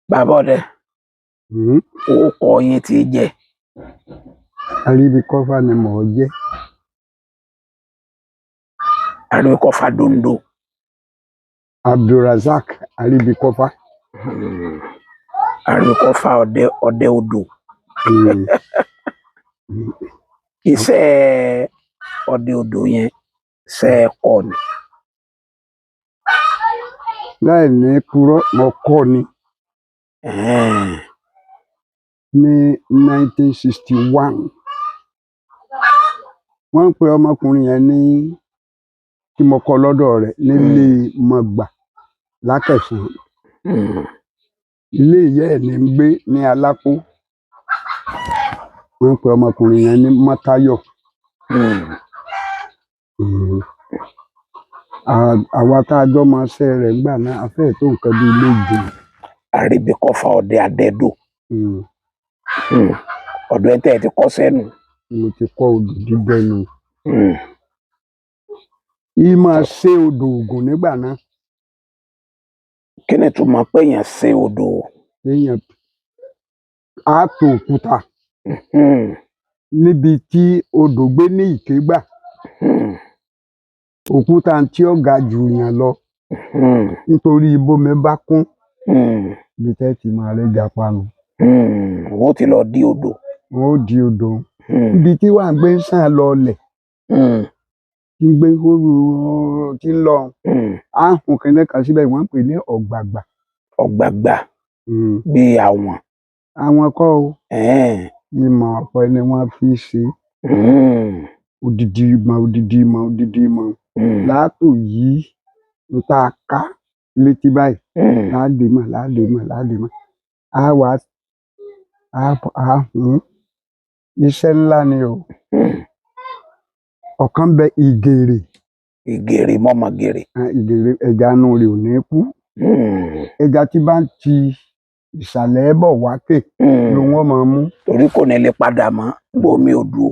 Bàbá ọdẹ, orúkọ yín ti jẹ́? Àríbíkọ́fà ni mò ń jẹ́. Àríbíkọ́fà dondo. Abdulrasaq Àríbíkọ́fà. Àríbíkọ́fà ọdẹ odò. Iṣẹ́ ọdẹ odò yẹn ṣe é kọ́ ni? Láì ní purọ́, mo kọ́ ni. Ní 1961 wọ́n ń pe ọmọkùnrin yẹn ní tí mo kọ́ lọ́dọ̀ rẹ̀ nílé Mọ̀gbà Lákẹ̀sán. Ilé ìyá ẹ̀ ní ń gbé ní Alápó. Wọ́n ń pe ọmọkùnrin yẹn ní Mọ́táyọ̀. Àwa tá a jọ mọ iṣẹ́ rẹ̀ nígbà náà, a fẹ́ẹ̀ tó nǹkan bíi méje. Àríbíkọ́fà ọdẹ adẹ́dò. Ọ̀dọ̀ ẹ̀ tẹ́ ẹ ti kọ́ sẹ́nu. Mo ti kọ́ odò dídẹ nu. Í máa ṣe odò Ògùn nígbà náà. Kí ni ìtumọ̀ pé èèyàn ṣe odò? Èèyàn á to òkúta níbi tí odò gbé ní Ìkégbà. Òkúta tí ó ga jù yàn lọ. Nítorí bómi bá kún, ibi tẹ́ ti máa rẹ́jà panu. Wọ́n ti lọ dí odò. Wọ́n ó di odò. Ibi tí wàá gbé ń sàn lọlẹ̀. Tí ń gbé tí ń lọ. Àhùn kìnìún kan síbẹ̀ wọ́n ń pè ní ọ̀gbàgbà. Ọ̀gbàgbà. Bí àwọn. Àwọn kọ́ o. Ìmọ̀ ọ̀pẹ ni wọ́n fi ṣe. Odidi ìmọ̀. Látò yìí ń ta ká létí báyìí. Ládèmọ̀. Á wá hùn. Iṣẹ́ ńlá ni o. Ọ̀kan bẹ ìgèrè. Ìgèrè mọ́mọ gèrè. Ìgèrè ẹja inú rẹ̀ ò ní kú. Ẹja tí bá ń ti ìsàlẹ̀ bọ̀ wákè ló wọ́n máa mú. Torí kò ní lè padà mọ́ gbómi odò.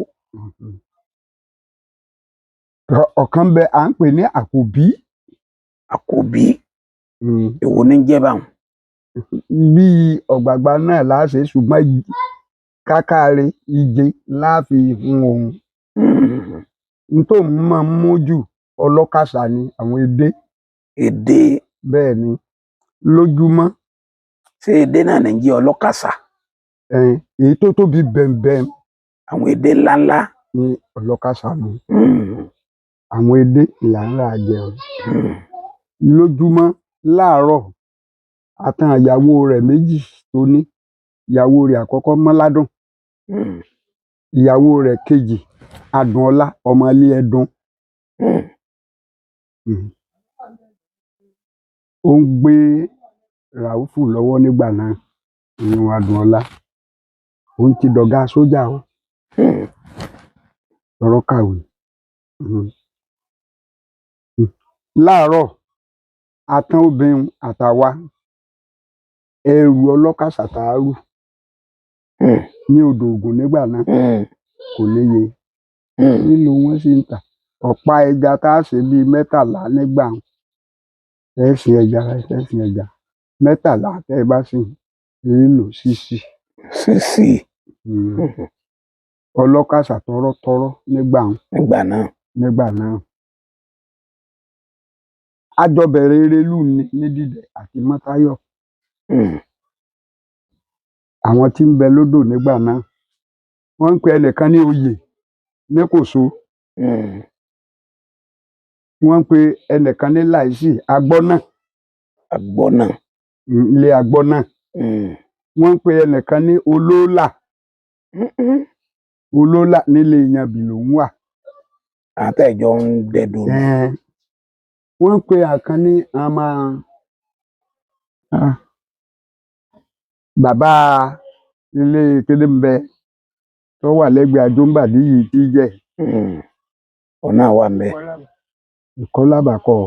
Ọ̀kan bẹ à ń pè ní àkòbí. Àkòbí. Èwo ní jẹ́ báwọn? Bí ọ̀gbàgbà náà láṣẹ ṣùgbọ́n kákàrẹ́ ìje láàfi hun òun. Nítorí máa ń mú jù ọlọ́kàṣà ni àwọn edé. Edé. Bẹ́ẹ̀ ni lójúmọ́. Ṣé edé náà ní jẹ́ ọlọ́kàṣà? Èyí tó tóbi bẹ̀m̀bẹ̀m. Àwọn edé ńláńlá. Ní ọlọ́kàṣà ni. Àwọn edé ńláńlá jẹun. Lójúmọ́ láàárọ̀ àtàn ìyàwó rẹ̀ méjì tó ní. Ìyàwó rẹ̀ àkọ́kọ́ Mọ́ládùn. Ìyàwó rẹ̀ kejì Adùnọlá ọmọ ilé Ẹdùn. Ó ń gbé Ràúfù lọ́wọ́ nígbà náà. Ìyẹn Adùnọlá. Òun ti dọ̀gá sójà o. Lọ́rọ̀ kàwé. Láàárọ̀ àtàn obìnrin àtàwa ẹrù ọlọ́kàṣà tààrù ní odò Ògùn nígbà náà kò níye. Nílò wọn sì ń tà. Ọ̀pá ẹja tá a ṣe bíi 13 nígbà ẹ̀sìn ẹja 13 tẹ́ ẹ bá sì nílò 6. Ọlọ́kàṣà tọ́rọ́tọ́rọ́ nígbà náà. Àjọbẹ̀rẹ̀ Erelú ní Dídẹ àti Mọ́táyọ̀. Àwọn tí ń bẹ lódò nígbà náà. Wọ́n ń pe ẹnìkan ní Oyè ní Kòso. Wọ́n ń pe ẹnìkan ní Láìsí Agbọ́nà. Ilé Agbọ́nà. Wọ́n ń pe ẹnìkan ní Olólà. Olólà nílé Ìyànbí ló ń wà. Àtẹ̀jọ́ ń dẹ̀dò. Wọ́n ń pe àkan ní bàbá ilé kéde ń bẹ tó wà lẹ́gbẹ̀ẹ́ Àjọmbàdí yìí tí jẹ́. Ọ̀nà wà ń bẹ. Ìkọ́lábàkọ̀.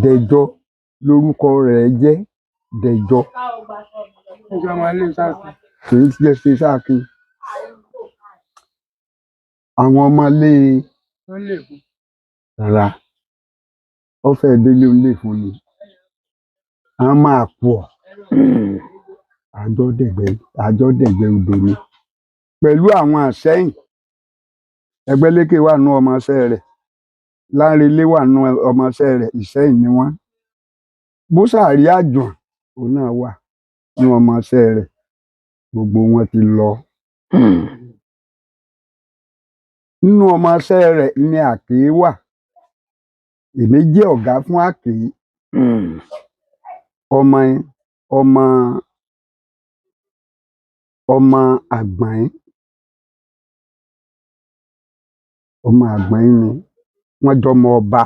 Dẹ̀jọ lórúkọ rẹ̀ jẹ́ Dẹ̀jọ. Kì í jẹ́ ṣe sáàkì. Àwọn ọmọ ilé rárá. Ó fẹ́ délé ilé fún mi. àwọn máa pọ̀ àjọdẹ̀gbẹ́ odò ni pẹ̀lú àwọn àsẹ́yìn Ẹgbẹ́lékè wà nú ọmọọṣẹ́ rẹ̀ Lánrelé wà nú ọmọọṣẹ́ rẹ̀ Ìṣẹ́yìn ni wọ́n Búsàrí Àjọ̀n òun náà wà nú ọmọọṣẹ́ rẹ̀ gbogbo wọn ti lọ. Nínú ọmọọṣẹ́ rẹ̀ ni Àkèé wà èmi jẹ́ ọ̀gá fún Àkèé ọmọ Àgbọ̀nyín ni wọ́n jọmọ ọba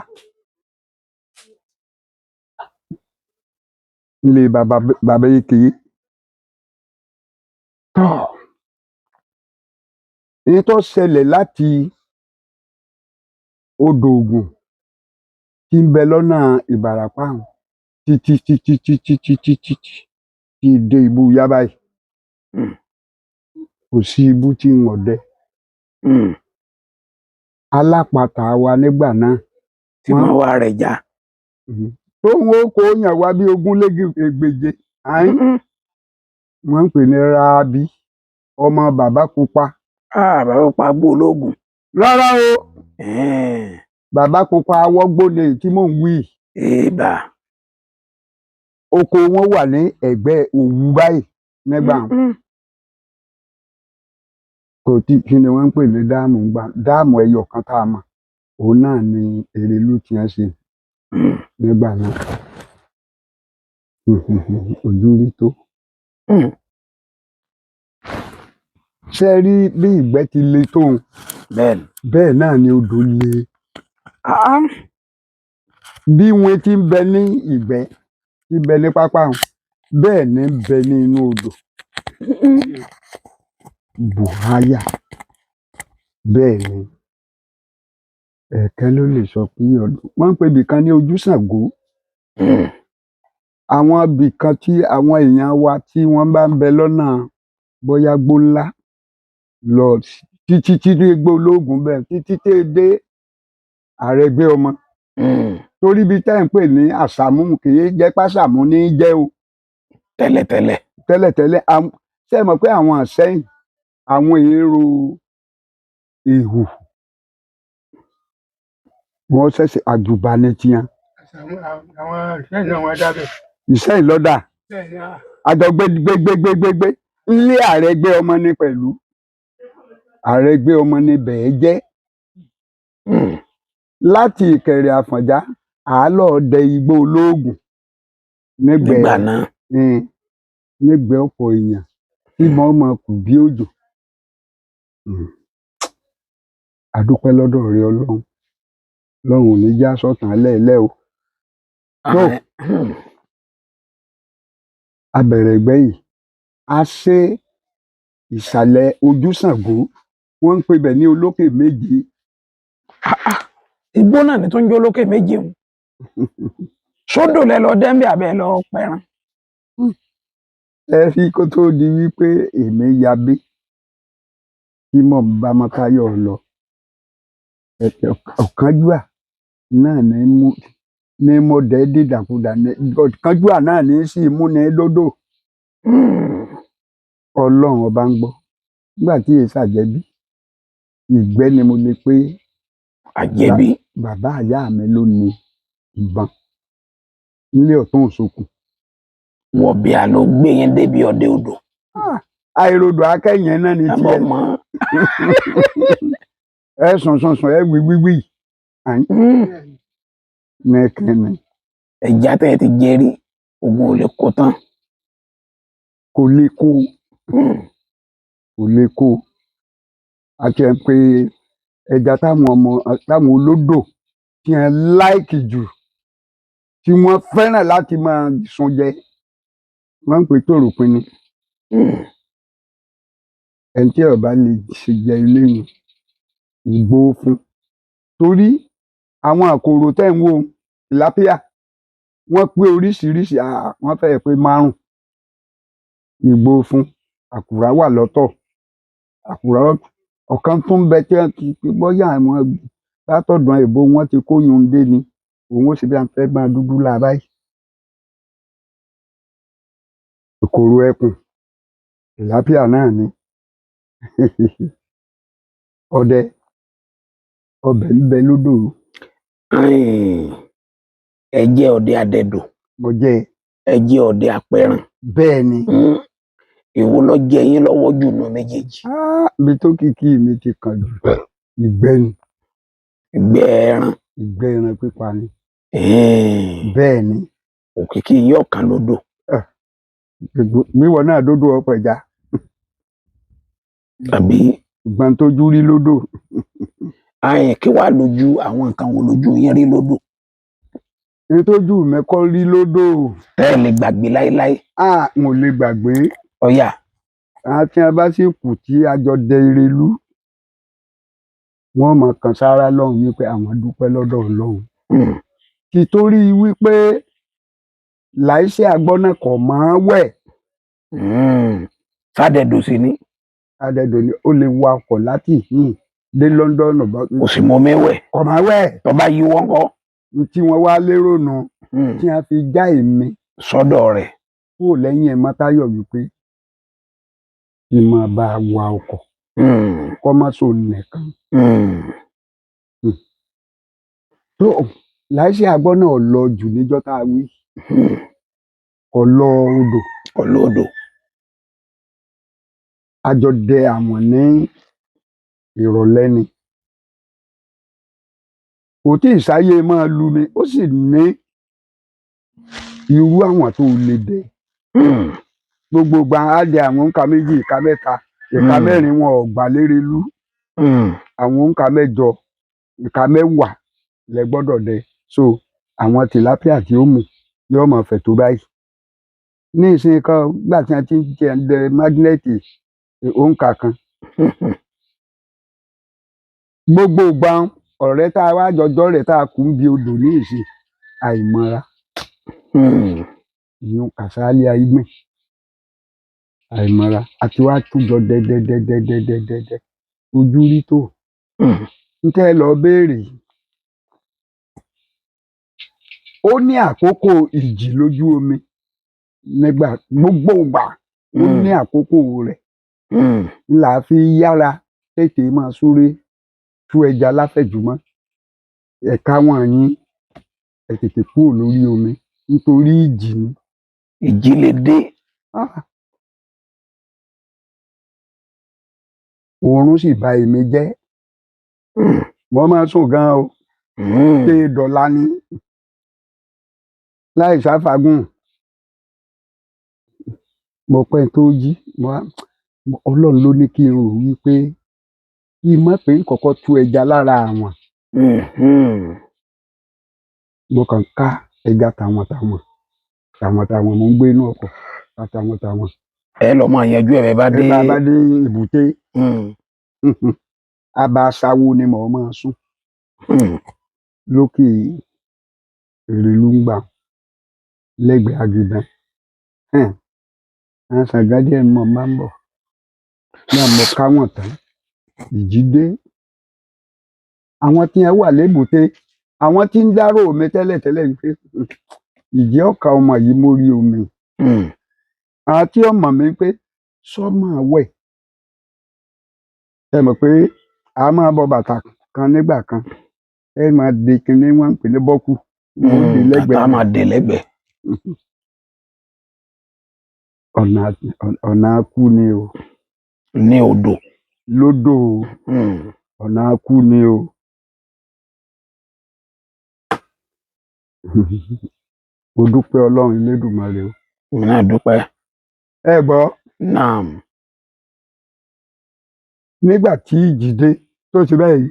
nílé bàbá Èkèé. Èyí tó ṣẹlẹ̀ láti odò Ògùn tí ń bẹ lọ́nà Ìbàràpá títí dé ibú Yábà yìí kò sí ibú tí wọn ò dẹ. Alápatà wa nígbà náà tí wọ́n wá rẹ̀ já. Tóun ó kó yàn wá bí 2,200 wọ́n ń pè ní Rábí ọmọ Bàbá Pupa. Bàbá Pupa gbó ológun. Rárá o Bàbá Pupa awọ́gbóni tí mò ń wí. Oko wọn wà ní ẹ̀gbẹ́ Òwu báyìí nígbà kò tí kí ni wọ́n ń pè ní dáàmù gbà dáàmù ẹyọ kan tá a mọ̀ òun náà ni Èrèlú tí wọ́n ṣe nígbà náà. Ojú rí tó. Ṣé rí bí ìgbẹ́ ti le tóun bẹ́ẹ̀ náà ni odò le. Bí wọn ti ń bẹ ní ìgbẹ́ ti bẹ ní pápá bẹ́ẹ̀ ni ń bẹ ní inú odò. Bùháyà bẹ́ẹ̀ ni ẹ̀kẹ́ ló lè sọ pé ọdún wọ́n ń pe ibìkan ní Ojú Ṣàngó. Àwọn ibìkan tí àwọn èèyàn wa tí wọ́n bá ń bẹ lọ́nà bóyá Gbóńlá lọ títí dé Igbó Ológun bẹ́ẹ̀ títí dé Àrẹ̀gbé ọmọ torí ibi tá ẹ̀ ń pè ní Àsàmú kì í jẹ́ pásàmú ní í jẹ́ o. Tẹ́lẹ̀tẹ́lẹ̀ ṣé ẹ mọ̀ pé àwọn Àsẹ́yìn àwọn èrò Ìhù wọ́n ṣẹ̀ṣẹ̀ àjùbà ní tiwọn. Àwọn Ìṣẹ́yìn náà wọ́n dábẹ́. Ìṣẹ́yìn lọ́dà àjọ gbégbégbégbégbé ilé Àrẹ̀gbé ọmọ ní pẹ̀lú Àrẹ̀gbé ọmọ ní bẹ́ẹ̀ jẹ́. Láti Ìkẹrẹ Àfọ̀njá àálọ̀ dẹ Igbó Olóògùn nígbẹ́ ọ̀pọ̀ èèyàn tí wọ́n mọ̀ kù bí òjò. A dúpẹ́ lọ́dọ̀ rẹ Ọlọ́run ò ní já sọ̀tàn lẹ́ẹ̀lẹ́ o. Tó a bẹ̀rẹ̀ ìgbẹ́ yìí a ṣe ìsàlẹ̀ Ojú Ṣàngó wọ́n ń pè bẹ̀ ní Olókè Méje. Igbó náà ni tó ń jẹ́ Olókè Méje o. Sódò lẹ lọ dẹ́ńbì àbẹ́ lọ pẹran. Ẹ rí kó tó di wípé èmi yabé tí mò ń bá Mọ́káyọ̀ lọ ọ̀kánjúà náà ní mo dẹ́ dìdàkudà ọ̀kánjúà náà ní sì mú ní lódò. Ọlọ́run ọba ń gbọ́ nígbà tí èyí ṣàjẹbí ìgbẹ́ ni mo lè pé àjẹbí bàbá ìyá mi ló ní ìbọn nílé Ọ̀tún Òṣogùn. Wọ̀bìà ló gbé yẹn débi ọdẹ odò. Àìrodò akẹ́yìn náà ni tiẹ̀. Ẹ sùn ẹ wíwí nìkànnì. Ẹja tẹ́ ẹ ti jẹ rí ogun ò lè kó tán. Kò lè kó àti ẹ pé ẹja táwọn olódò tí ẹ láìkì jù tí wọ́n fẹ́ràn láti máa sun jẹ wọ́n ń pè tòròpinni. Ẹni tí ọba lè ṣe jẹ ilé yìí Ìgbó fún torí àwọn àkòrò tẹ́ ń wò Tilapia wọ́n pé oríṣiríṣi wọ́n fẹ́ẹ̀ pé 5. Ìgbó fún àkùrá wà lọ́tọ̀ àkùrá ọ̀kan tún bẹ tí wọ́n ti pé bóyá àwọn látọ̀dọ̀ ìbò wọn ti kó yun dé ni òun ó sì bí wọn fẹ́ máa dúdú la báyìí kòkòrò ẹkùn tilapia náà ni ọdẹ ọbẹ̀ ń bẹ lódò ẹ jẹ́ ọdẹ adẹdò, mo jẹ ẹ jẹ́ ọdẹ apẹran. bẹ́ẹ̀ ni Èwo ló jẹ yín lọ́wọ́ jù nínú méjèèjì? mi tó kìkì mi ti kàn jù ìgbẹ́ ni Ìgbẹ́ ẹran. ìgbẹ́ ẹran pípa ni Ẹ̀ẹ́n. bẹ́ẹ̀ ni Òkìkí yóò kan lódò. gbíwọ náà dódò ọpẹja Àbí ìgbọ́n tójú rí lódò kí wàá lójú àwọn nǹkan wo lójú yín rí lódò ní tójú mẹ́kọ́ rí lódò tẹ́ ẹ lè gbàgbé láéláé? n ò lè gbàgbé Ọ̀yà. tí a bá sì kù tí a jọ dẹ Ìrẹ̀lú wọ́n mọ̀ kan sára lọ́hùn wípé àwọn dúpẹ́ lọ́dọ̀ Ọlọ́run títorí wípé láìsí agbọ́nà kọ̀ máa wẹ̀ Sádẹ̀dò sí ni. adẹ́dọ̀ ni ó lè wa ọkọ̀ láti yìn dé London Kò sì mọ mẹ́wẹ̀. kọ̀ máa wẹ̀ Tó bá yí wọ́n kọ́. tí wọ́n wá lérò nù tí a fi já èmi Sọ́dọ̀ rẹ̀. kúrò lẹ́yìn ẹ̀ Mọ́táyọ̀ wípé kí n máa bá a wa ọkọ̀ kọ́ má so nìkan tó láìsí agbọ́nà ọ̀lọ́ jù níjọ́ tá a wí ọ̀lọ́ odò Olódò. a jọ dẹ àwọn ní ìrọ̀lẹ́ ni kò tí ì sáyé máa lu ni ó sì ní irú àwọn tó lè dẹ gbogbo gba á dẹ àwọn òǹkà méjì ìka mẹ́ta ìka mẹ́rin wọn ò gbà lérelú àwọn òǹkà mẹ́jọ ìka mẹ́wàá lẹ gbọ́dọ̀ dẹ so àwọn tìlápíà tí ó mú yóò máa fẹ̀ tó báyìí ní ìsìn kan gbà tí a ti ń jẹ dẹ mágínẹ́ẹ̀tì òǹkà kan gbogbo ìgbà ọ̀rẹ́ tá a wá jọjọ́ rẹ̀ tá a kù ń bi odò ní ìsìn àìmọ́ra ìyún Kàsálí Ayígbìn àìmọ́ra àti wá túnjọ dẹdẹdẹdẹdẹdẹdẹ ojú rí tó ń tẹ́ lọ béèrè ó ní àkókò ìjì lójú omi nígbà gbogbo ìgbà ó ní àkókò rẹ̀ ńlá fi yára tètè máa súré tú ẹja láfẹ̀jùmọ́ ẹ̀ka wọ̀nyí ẹ tètè kúrò lórí omi nítorí ìjì ni. Ìjì lè dé. Oorun sì bà èmi jẹ́ wọ́n máa sùn gan o ṣé dọ̀la ni láì sáfagùn mo pẹ́ tó jí Ọlọ́run ló ní kí n rò wípé kí n má pé kọ́kọ́ tú ẹja lára àwọn mo kàn ká ẹja tàwọn mo ń gbé inú ọkọ̀ tàwọn. Ẹ lọ máa yanjú ẹ bá dé. ẹ bá dé èbúté abaṣawo ni mò ń máa sùn lókè Ìrẹ̀lú ń gbà lẹ́gbẹ̀ẹ́ Agidan àṣàgá díẹ̀ ni mo máa ń bọ̀ náà mo ká wọn tán ìjì dé àwọn tí ẹ wà lébùté àwọn tí ń dárò mi tẹ́lẹ̀tẹ́lẹ̀ wípé ìjì ọ̀ka ọmọ yìí mórí omi àti ọmọ mi pé sọ́mọ wẹ̀ ẹ mọ̀ pé a máa bọ bàtà kan nígbà kan ẹ máa de kinní wọn ń pè ní bọ́kù Bàtà máa dé lẹ́gbẹ̀ẹ́. ọ̀nà akú ni o. Ní odò. Lódò ọ̀nà akú ni o. Mo dúpẹ́ Ọlọ́run Elédùmarè o. Mo náà dúpẹ́. Ẹ gbọ́. Naam. Nígbà tí ìjì dé tó ṣe báyìí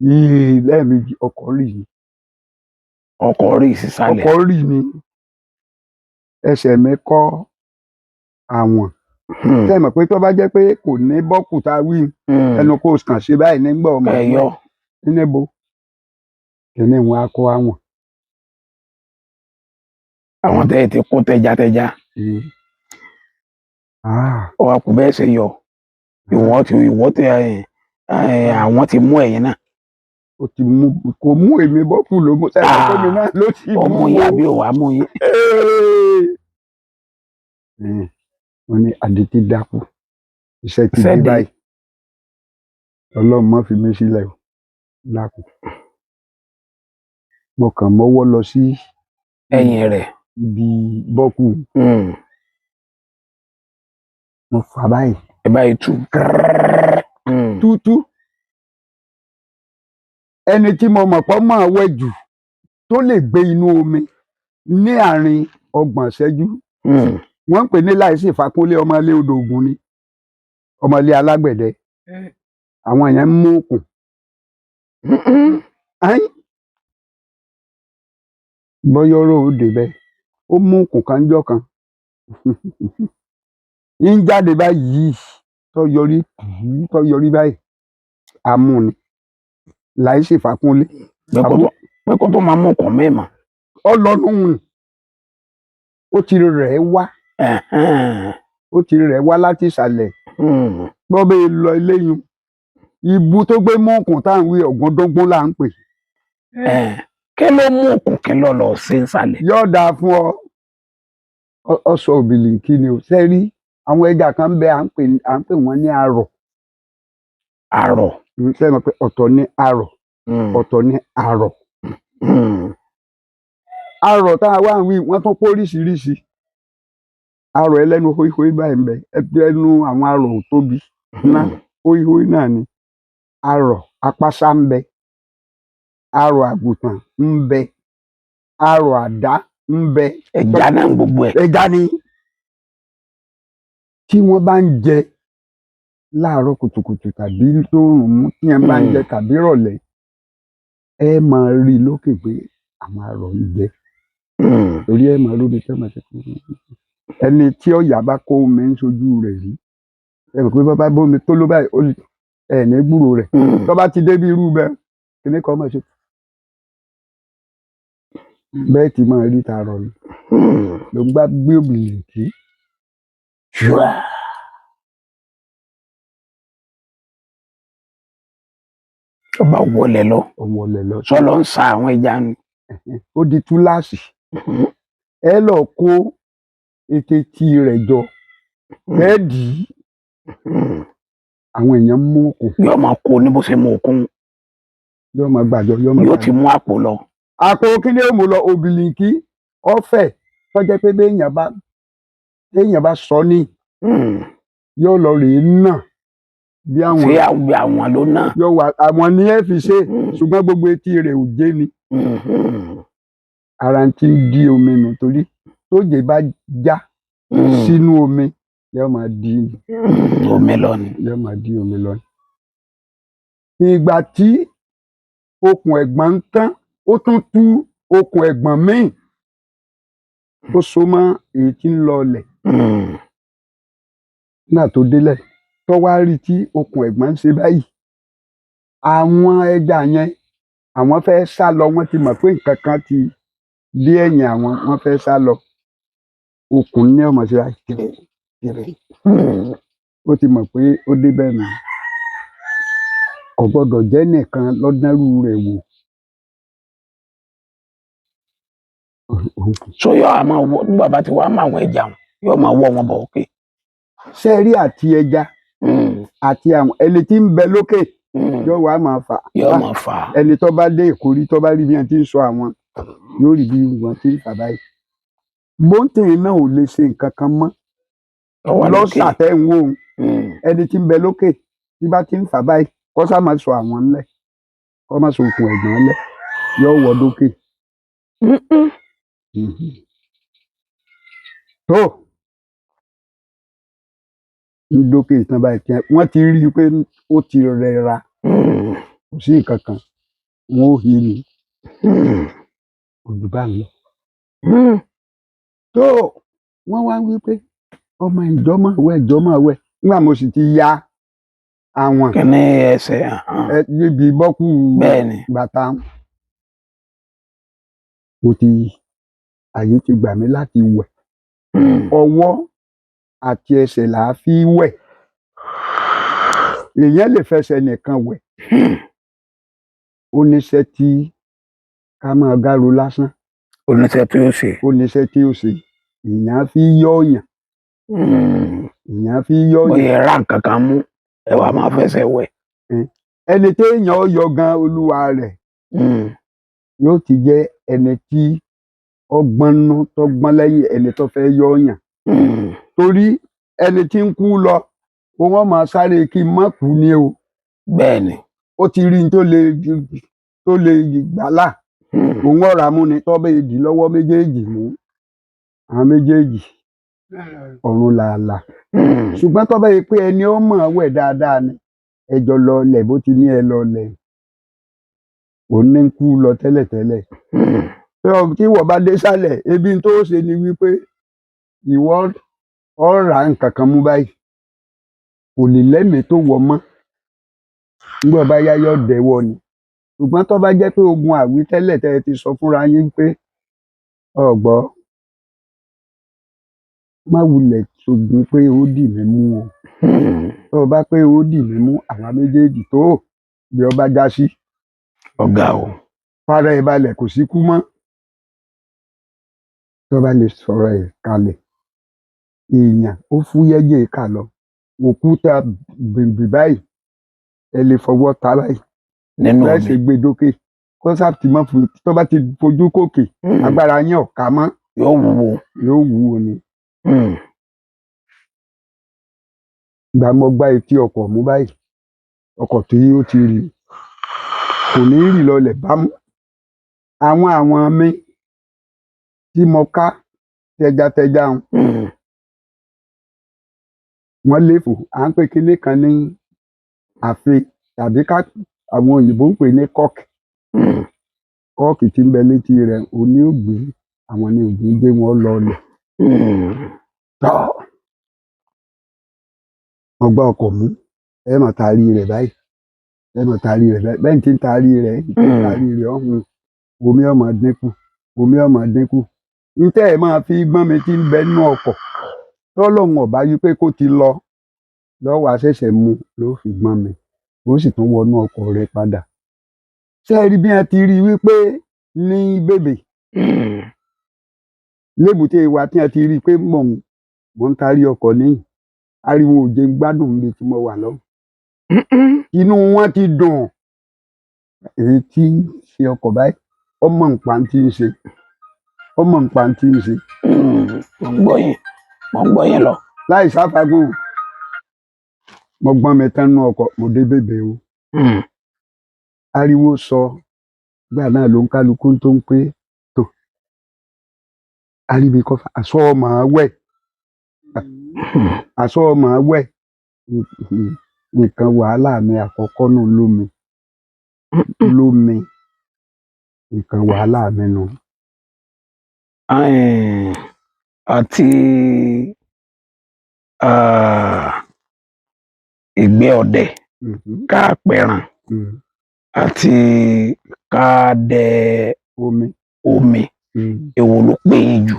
yìí lẹ́ẹ̀mejì ọkọ̀ rì ni. Ọkọ̀ rì sísàlẹ̀. Ọkọ̀ rì ni ẹsẹ̀ mi kọ́ àwọn. Ṣé ẹ mọ̀ pé tó bá jẹ́ pé kò ní bọ́kù tá a wí ẹnu kò kàn ṣe báyìí nígbà ọmọ ẹ̀yọ níbo kìíní wọn á kó àwọn. Àwọn tẹ́ ti kó tẹjatẹja. Ọwọ́ kò bẹ́ẹ̀ ṣe yọ àwọn ti mú ẹ̀yin náà. Ó ti mú kò mú èmi bọ́kù ló mú sẹ́yìn tó mi náà ló ti mú. Ọmọ yín àbí òwà mú yín. wọ́n ní àdètí dákú iṣẹ́ ti Iṣẹ́ dé dé. báyìí Ọlọ́run má fi mí sílẹ̀ o dákun mo kàn mọ́wọ́ lọ sí ẹ̀yìn rẹ̀. ibi bọ́kù mo fà báyìí Ẹ báyìí tú. tútú ẹni tí mo mọ̀ pọ́ máa wẹ̀ jù tó lè gbé inú omi ní àárín 30 ìṣẹ́jú wọ́n ń pè ní Láìsí Fákúnlé ọmọlé odò Ògùn ni ọmọlé alágbẹ̀dẹ àwọn èèyàn ń mú òkun bọ́yọ́rọ́ òde bẹ́ẹ̀ ó mú òkun kan jọ́ kan ń jáde báyìí tó yọrí báyìí amúni Láìsí Fákúnlé pé kó tó máa mú ọkàn mẹ́ẹ̀mà. ọlọ́nùhùn ó ti rẹ̀ wá láti ìsàlẹ̀ bọ́ bẹ́ẹ̀ lọ eléyìí ibu tó gbé mú òkun tá à ń wí Ògúndógún là ń pè. Kí ló mú òkun kí lọ lọ sí ìsàlẹ̀. yóò dáa fún ọ ọsọ òbílìnkì ni ò ṣe rí àwọn ẹja kan bẹ à ń pè wọ́n ní arọ̀. Arọ̀. ṣe mọ̀ pé ọ̀tọ̀ ní arọ̀ ọ̀tọ̀ ní arọ̀. Arọ̀ tá a wá ń wí wọ́n tún pọ̀ oríṣiríṣi arọ̀ ẹlẹ́nu hóíhóí báyìí ń bẹ ẹnu àwọn arọ̀ ò tóbi ná hóíhóí náà ni arọ̀ apásá ń bẹ arọ̀ àgùntàn ń bẹ arọ̀ àdá ń bẹ. Ẹja náà gbogbo ẹ̀. ẹja ni tí wọ́n bá ń jẹ láàárọ̀ kùtùkùtù tàbí tóòrùn mú tí wọ́n bá ń jẹ tàbí rọ̀lẹ́ ẹ máa rí i lókè pé àwọn arọ̀ ń jẹ torí ẹ máa róbi tẹ́ máa ṣe fún ẹni tí ọ̀yà bá kó omi ń sojú rẹ̀ rí ẹ rò pé bá bá bómi tó ló báyìí ẹ ní gbúrò rẹ̀ tó bá ti débi irú bẹ́ẹ̀ kíní kan máa ṣe bẹ́ẹ̀ tí máa rí tààrọ̀ ni ló ń gbá gbé òbílìnkì. Ọba wọlé lọ. Sọlọ ń sa àwọn ẹja ni. Ó di túláàsì ẹ lọ kó etetí rẹ̀ jọ ẹ dì í àwọn èèyàn mú òkun. Yóò máa kó ní bó ṣe mú òkun. Yóò máa gbàjọ yóò ti mú àpò lọ. Àpò kíni ó mú lọ òbílìnkì ọ̀fẹ́ tọ́jẹ́ pé béèyàn bá sọ ní yóò lọ rèé náà bí àwọn. Ṣé àwọn ló náà. Yóò wá àwọn ní ẹ fi ṣe ṣùgbọ́n gbogbo etí rẹ̀ ò jẹ́ ni. Ara ti ń di omi nù torí tójè bá já sínú omi yóò máa di omi lọ ni. Yóò máa di omi lọ ni. Ìgbà tí okùn ẹ̀gbọ́n ń tán ó tún tú okùn ẹ̀gbọ́n míì tó so mọ́ èyí tí ń lọ ọlẹ̀ náà tó délẹ̀ tó wá rí tí okùn ẹ̀gbọ́n ń ṣe báyìí àwọn ẹja yẹn àwọn fẹ́ sá lọ wọ́n ti mọ̀ pé nǹkan kan ti dé ẹ̀yìn àwọn wọ́n fẹ́ sá lọ okùn ní ọmọ sí kiri ó ti mọ̀ pé ó dé bẹ́ẹ̀ nù kò gbọ́dọ̀ jẹ́ nìkan lọ́dẹ́rù rẹ̀ wò. So yóò àmọ́ ní bàbá tí wàá mọ àwọn ẹja yóò máa wọ́ wọn bọ̀ òkè. Sẹ́ẹ̀rí àti ẹja àti àwọn ẹni tí ń bẹ lókè yóò wá máa fà. Yóò máa fà. Ẹni tó bá dé ìkórí tó bá rí bí wọ́n ti ń sọ àwọn yóò rí bí wọ́n ti ń fà báyìí. Bóńtìn náà ò lè ṣe nǹkan kan mọ́ lọ́sàtẹ̀ ń wò ó ẹni tí ń bẹ lókè tí bá ti ń fà báyìí kó sá máa sọ àwọn ńlẹ̀ kó má sọ okùn ẹ̀gbọ́n ńlẹ̀ yóò wọ dókè. Tó ń dókè tán báyìí kí wọ́n ti rí i pé ó ti rẹra kò sí nǹkan kan wọ́n ò hí ni òjò bá ń lọ. Tó wọ́n wá wí pé ọmọ ìjọ́mọ̀ wẹ̀ nígbà mo sì ti ya àwọn kíní ẹsẹ̀ níbi bọ́kù bàtà àyè ti gbà mí láti wẹ̀ ọwọ́ àti ẹsẹ̀ là á fi wẹ̀ èèyàn lè fẹsẹ̀ nìkan wẹ̀ ó níṣẹ́ tí ká máa gáro lásán oníṣẹ́ tí ó ṣe èèyàn fi yọ ọ̀yàn èèyàn fi yọ bóyá ra nǹkan kan mú ẹ wá máa fẹsẹ̀ wẹ̀. ẹni téèyàn yọ gan olúwa rẹ̀ yóò ti jẹ́ ẹni tí ọgbọ́nú tó gbọ́n lẹ́yìn ẹni tó fẹ́ yọ yàn torí ẹni tí ń kú lọ wọ́n máa sáré kí n má kú ni o. bẹ́ẹ̀ ni. ó ti rí n tó lè gbàlà òun ọ̀rá mú ni tó bẹ́ẹ̀ dì lọ́wọ́ méjèèjì mú àwọn méjèèjì ọ̀run làálàá ṣùgbọ́n tó bẹ́ẹ̀ pé ẹni ó mọ̀ wẹ̀ dáadáa ni ẹjọ́ lọ lẹ̀ bó ti ní ẹ lọ lẹ̀ òun ní kú lọ tẹ́lẹ̀tẹ́lẹ̀ tí wọ́n bá dé sálẹ̀ ebi tó ṣe ni wípé ìwọ ọ̀rá nǹkan kan mú báyìí kò lè lẹ́mìí tó wọ mọ́ nígbà bá yá yọ dẹ̀wọ̀ ni ṣùgbọ́n tó bá jẹ́ pé ogun àwítẹ́lẹ̀ tẹ́ ẹ ti sọ fúnra yín pé ọ̀gbọ́ má wulẹ̀ ṣogun pé ó dì mí mú o tó o bá pé ó dì mí mú àwọn méjèèjì tó bí ọba já sí ọ̀gá o fara ẹ̀ balẹ̀ kò sí kú mọ́ tó bá lè sọ̀rọ̀ ẹ̀ kalẹ̀ èèyàn ó fúyẹ́ jẹ́ ká lọ òkúta bèbè báyìí ẹ lè fọwọ́ ta báyìí nínú bẹ́ẹ̀ ṣe gbé dókè kó sáàtì mọ́ fún tó bá ti fojú kòkè agbára yín ọ̀ka mọ́ yóò wúwo ni. Ìgbà mo gbá etí ọkọ̀ mú báyìí ọkọ̀ tí ó ti rì kò ní rì lọlẹ̀ bámú àwọn mi tí mo ká tẹjatẹja wọn léfò à ń pè kinní kan ní àfe tàbí ká àwọn òyìnbó ń pè ní kọ́ọ̀kì tí ń bẹ létí rẹ̀ òní ò gbé àwọn ní òbí gbé wọn lọlẹ̀ tọ́ ọgbà ọkọ̀ mú ẹ mọ̀ taari rẹ̀ báyìí bẹ́ẹ̀ tí ń taari rẹ̀ ọ̀hún omi ọmọ dínkù ntẹ́ ẹ̀ máa fi gbọ́n mi tí ń bẹ nínú ọkọ̀ tọ́lọ́hún ọ̀bá yí pé kó ti lọ lọ́wọ́ àṣẹ̀ṣẹ̀ mu ló fi gbọ́n mi ó sì tún wọnú ọkọ̀ rẹ̀ padà ṣé ẹ rí bí wọ́n ti rí i wípé ní bèbè lébùté wa tí wọ́n ti rí i pé mò ń taari ọkọ̀ níyìn ariwo òjé ń gbádùn mi tí mo wà lọ inú wọn ti dùn èyí tí ń ṣe ọkọ̀ báyìí ọmọ nǹkan tí ń ṣe mo ń gbọ́ yín lọ láì sáfagùn mo gbọ́n mi tán nú ọkọ̀ mo dé bèbè o ariwo sọ gbà náà ló ń kálukú tó ń pé tó aribi kọfà àṣọ ọmọ wẹ̀ nǹkan wàhálà mi àkọ́kọ́ nù lómi nǹkan wàhálà mi nù. àti ìgbẹ́ ọdẹ ká pẹ̀ràn àti ká dẹ omi èwo ló pè yín jù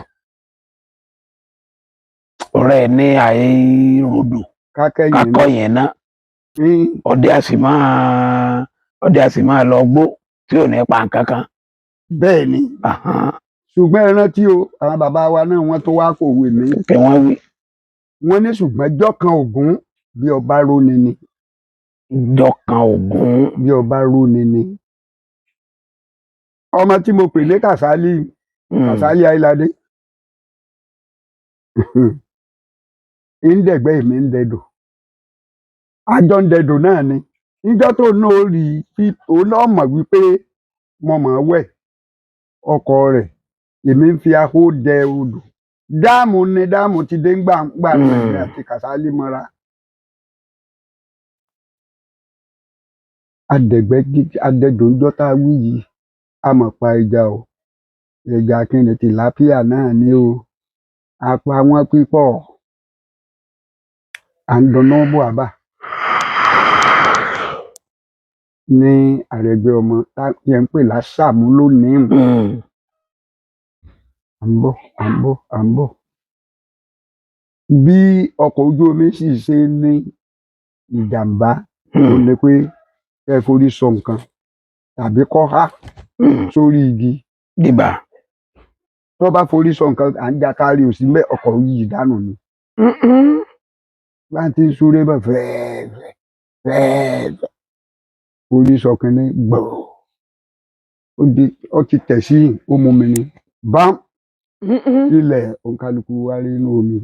ọ̀rẹ́ ní àìrodò kákọ́ yẹn ná ọdẹ a sì máa lọ gbó tí ò ní pa nǹkan kan. bẹ́ẹ̀ ni ṣùgbọ́n ẹ rántí o àwọn bàbá wa náà wọ́n tó wá kòwé mi. kí wọ́n wí. wọ́n ní ṣùgbọ́n jọ́kan ògún bí ọba róni ni. jọ́kan ògún bí ọba róni ni. ọmọ tí mo pè ní Kàsálí Ayíládé ń dẹ̀gbẹ́ èmi ń dẹdò àjọ ń dẹdò náà ni níjọ́ tó náà rí òun náà mọ̀ wípé mo mọ̀ ọ́ wẹ̀ ọkọ rẹ̀ èmi ń fi ahó dẹ odò dáàmù ti dé ńgbà rẹ̀ àti Kàsálí mọ́ra. adẹ̀dòńjọ́ tá a wí yìí a mọ̀ pa ẹja o ẹja kíni tìlápíà náà ni o àpò àwọn pípọ̀ à ń dáná bọ̀ àbá ní Àrẹ̀gbẹ́ ọmọ tí ẹ ń pè lásàmú lónìí à ń bọ̀ bí ọkọ̀ ojú omi sì ṣe ní ìjàmbá ó ní pé ẹ forí sọ nǹkan tàbí kọ́ há sórí igi dìbà tó bá forí sọ nǹkan à ń já kárí òsì mẹ́ ọkọ̀ yìí dànù ni bá ti ń súré bọ̀ fẹ́ẹ́ orí sọ̀kan ní gbọ̀ ó ti tẹ̀ sí ó mú mi ní bám ilẹ̀ òǹkàlùkù wá rí inú omi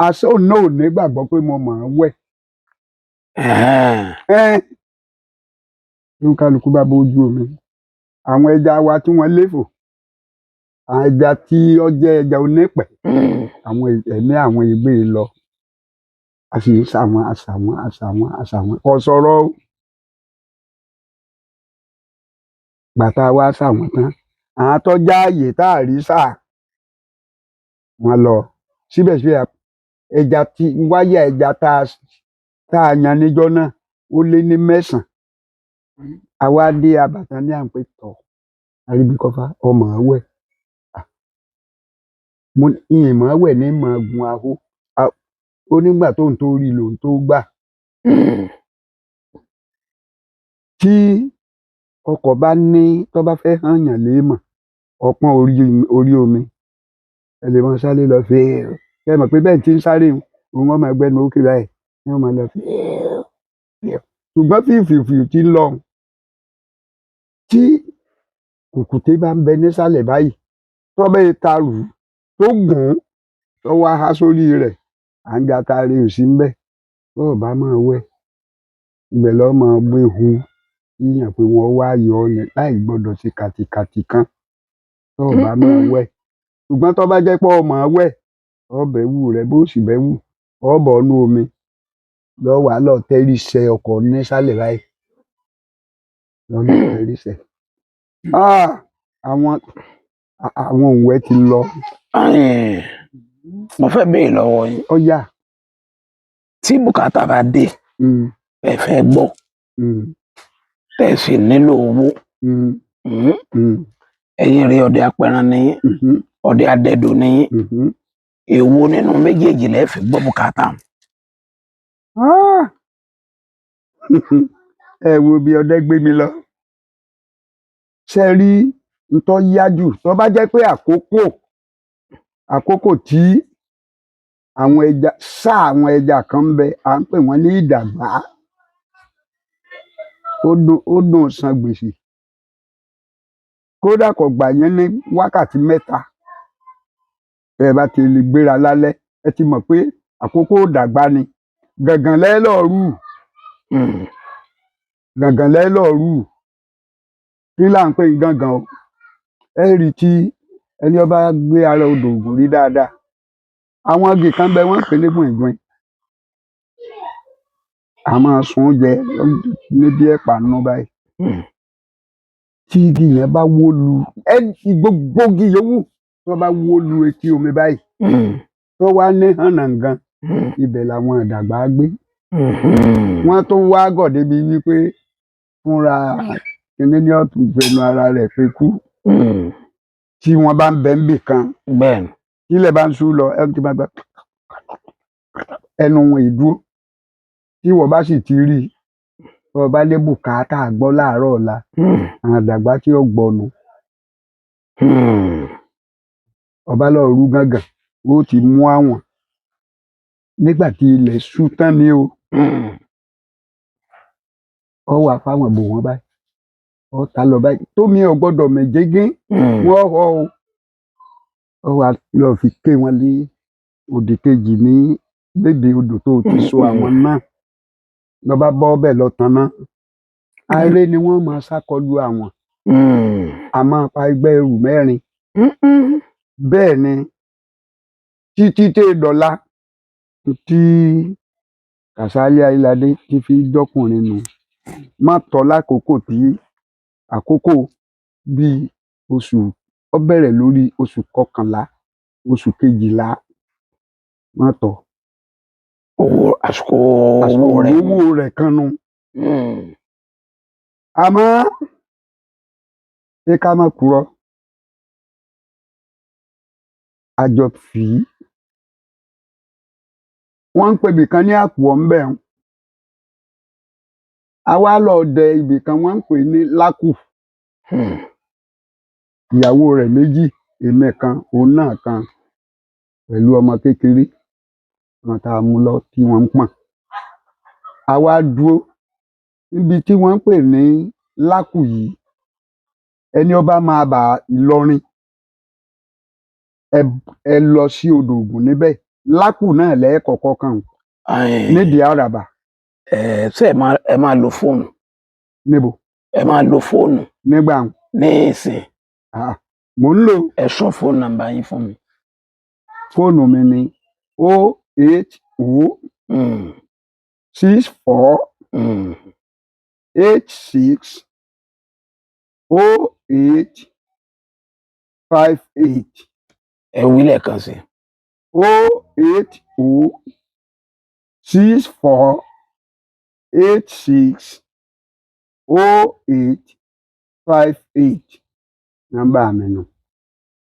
aṣọ náà ò ní gbàgbọ́ pé mo mọ̀ ọ́n wẹ̀ òǹkàlùkù bá bójú omi àwọn ẹja wa tí wọ́n léfò àwọn ẹja tí ó jẹ́ ẹja onípẹ̀ àwọn ẹ̀mí àwọn ìgbé lọ a sì ń àṣàwọn kò sọ̀rọ̀ o gbàtà wa ṣàwọn tán àwọn tó já àyè tá a rí sà wọ́n lọ síbẹ̀síbẹ̀ ẹja tí wáyà ẹja tá a yan níjọ́ náà ó lé ní 9 àwa dé abàtà ní à ń pè tọ̀ àríbíkọ́fà ọmọ wẹ̀ mo ìmọ̀ wẹ̀ ní mọ̀ gun ahó ó nígbà tó ń tó rí lòun tó gbà tí ọkọ̀ bá ní tó bá fẹ́ hàn yàn léèmọ̀ ọpọ́n orí omi ẹ lè máa sáré lọ fèèrè ẹ mọ̀ pé bẹ́ẹ̀ tí ń sáré òun ọmọ ẹgbẹ́ ní òkè báyìí ní ọmọ lọ fèèrè ṣùgbọ́n fífìfì tí ń lọ tí kùkùté bá ń bẹ nísàlẹ̀ báyìí tó bẹ́ẹ̀ ta rù tó gùn tó wá há sórí rẹ̀ à ń ga taari ò sí ń bẹ̀ tó bá máa wẹ̀ ibẹ̀ lọ́ máa gbé hun yíyàn pé wọ́n wá yọ ọ́ ní láì gbọ́dọ̀ sí kàtìkàtì kan tó bá máa wẹ̀ ṣùgbọ́n tó bá jẹ́ pé ọmọ wẹ̀ ọbẹ̀ wù rẹ̀ bó sì bẹ́ wù ọbọ̀ ọnú omi lọ́ wàá lọ tẹ́rí sẹ ọkọ̀ nísàlẹ̀ báyìí lọ́nà tẹ́rí sẹ àwọn òǹwẹ̀ ti lọ. mo fẹ́ béèrè lọ́wọ́ yín. ó yá. tí bùkátà bá dé ẹ fẹ́ gbọ́ tẹ́ ẹ sì nílò owó ẹ̀yin rí ọdẹ apẹran ní ọdẹ adẹdò ní èwo nínú méjèèjì lẹ fi gbọ́ bùkátà. ẹ wo bí ọdẹ gbé mi lọ ṣe rí ntọ́ yájú tó bá jẹ́ pé àkókò tí àwọn ẹja kan ń bẹ à ń pè wọ́n ní ìdàgbà ó dùn san gbèsè kódà kò gbà yẹn ní wákàtí 3 ẹ bá ti lè gbéra lálẹ́ ẹ ti mọ̀ pé àkókò ìdàgbà ni gàngàn lẹ́lọ́ọ̀rù kí là ń pè ní gàngàn o ẹ rí tí ẹni ọba gbé ara odò Ògùn rí dáadáa àwọn igi kan bẹ wọ́n pè ní gbìngbìn a máa sun oúnjẹ níbi ẹ̀pà nù báyìí tí igi yẹn bá wó lu gbogbo igi yòówù tó bá wó lu etí omi báyìí tó wá ní hànàngàn ibẹ̀ làwọn àdàgbà gbé wọ́n tó wá gọ̀ débi wípé fúnra kìnínní ní ọ̀tún fẹnu ara rẹ̀ fi kú tí wọ́n bá ń bẹ níbì kan ilẹ̀ bá ń sú lọ ẹnu tí máa gbà ẹnu wọn ìdúró tí wọ́n bá sì ti rí wọ́n bá lé bùkátà gbọ́ láàárọ̀ ọ̀la àwọn àdàgbà tí ó gbọ́nu ọba lọ rú gángan ó ti mú àwọn nígbà tí ilẹ̀ ṣú tán ni o ọ wà fáwọn bò wọ́n báyìí ọ ta lọ báyìí tómi ò gbọ́dọ̀ mẹjẹgẹ wọ́n họ o ọ wà lọ fi ké wọn lé òdì kejì ní bèbè odò tó ti so àwọn náà lọba bọ ọbẹ lọ tán náà aré ni wọ́n máa ṣàkọlù àwọn àmọ́ apá ẹgbẹ́ ẹrù 4 bẹ́ẹ̀ ni títí tẹ dọ̀la tí Kàsálí Ayéládé ti fi dọkùnrin nù má tọ́ lákòókò tí àkókò bíi oṣù ó bẹ̀rẹ̀ lórí oṣù 11 oṣù 12 má tọ́ àsìkò owó rẹ̀ kan nu àmọ́ ṣé ká má purọ́ àjọ fì í wọ́n ń pè ibìkan ní àpò ọ̀nbẹ àwa lọ dẹ ibìkan wọ́n ń pè ní lákù ìyàwó rẹ̀ 2 èmi kan òun náà kan pẹ̀lú ọmọ kékeré kan tá a mú lọ tí wọ́n ń pọ̀n. A wá dúró níbi tí wọ́n ń pè ní Lákù yìí. Ẹni ó bá máa bá Ìlọrin ẹ lọ sí odò Ògùn níbẹ̀. Lákù náà lẹ́ẹ̀kọ̀ọ̀kan kàn nídìí àràbà. Ṣé ẹ máa lo fóònù? Níbo? Ẹ máa lo fóònù nígbà ní ìsìn. Mò ń lò. Ẹ sọ fóònù nàmbà yín fún mi. Fóònù mi ni 080 64 86 08 58. Ẹ wí lẹ́ẹ̀kan sí. 080 64 86 08 58. Nọ́mbà mi nù.